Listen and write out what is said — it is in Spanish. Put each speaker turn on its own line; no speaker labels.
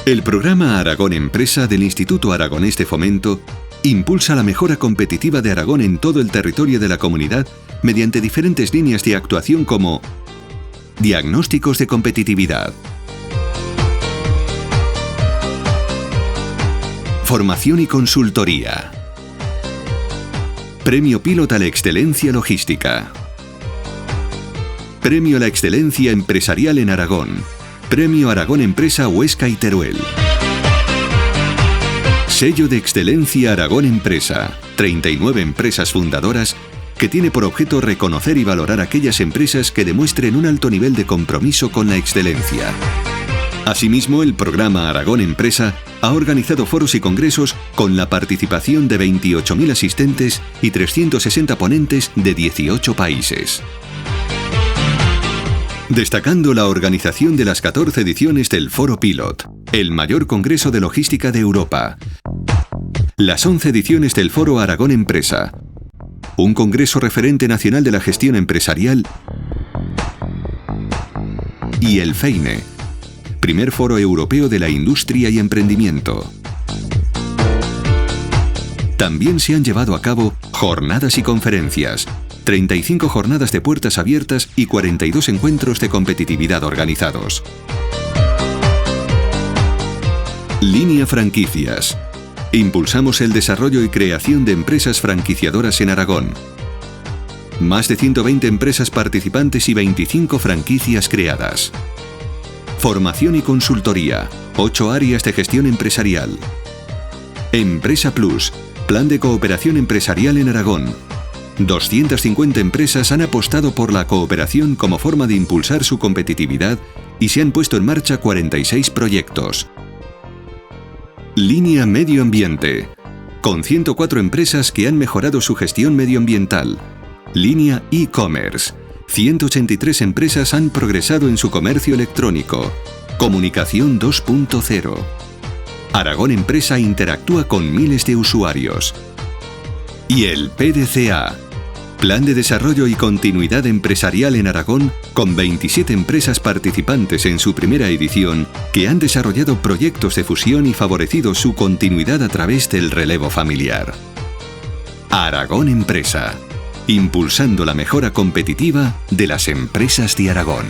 El programa Aragón Empresa del Instituto Aragonés de Fomento impulsa la mejora competitiva de Aragón en todo el territorio de la comunidad mediante diferentes líneas de actuación como diagnósticos de competitividad, formación y consultoría, Premio Pilot a la Excelencia Logística, Premio a la Excelencia Empresarial en Aragón, Premio Aragón Empresa Huesca y Teruel. Sello de Excelencia Aragón Empresa, 39 empresas fundadoras que tiene por objeto reconocer y valorar aquellas empresas que demuestren un alto nivel de compromiso con la excelencia. Asimismo, el programa Aragón Empresa ha organizado foros y congresos con la participación de 28.000 asistentes y 360 ponentes de 18 países. Destacando la organización de las 14 ediciones del Foro Pilot, el mayor congreso de logística de Europa, las 11 ediciones del Foro Aragón Empresa, un congreso referente nacional de la gestión empresarial y el FEINE, primer foro europeo de la industria y emprendimiento. También se han llevado a cabo jornadas y conferencias, 35 jornadas de puertas abiertas y 42 encuentros de competitividad organizados. Línea Franquicias. Impulsamos el desarrollo y creación de empresas franquiciadoras en Aragón. Más de 120 empresas participantes y 25 franquicias creadas. Formación y consultoría, 8 áreas de gestión empresarial. Empresa Plus, plan de cooperación empresarial en Aragón. 250 empresas han apostado por la cooperación como forma de impulsar su competitividad y se han puesto en marcha 46 proyectos. Línea Medio Ambiente, con 104 empresas que han mejorado su gestión medioambiental. Línea E-Commerce, 183 empresas han progresado en su comercio electrónico. Comunicación 2.0. Aragón Empresa interactúa con miles de usuarios. Y el PDCA, Plan de Desarrollo y Continuidad Empresarial en Aragón, con 27 empresas participantes en su primera edición que han desarrollado proyectos de fusión y favorecido su continuidad a través del relevo familiar. Aragón Empresa, impulsando la mejora competitiva de las empresas de Aragón.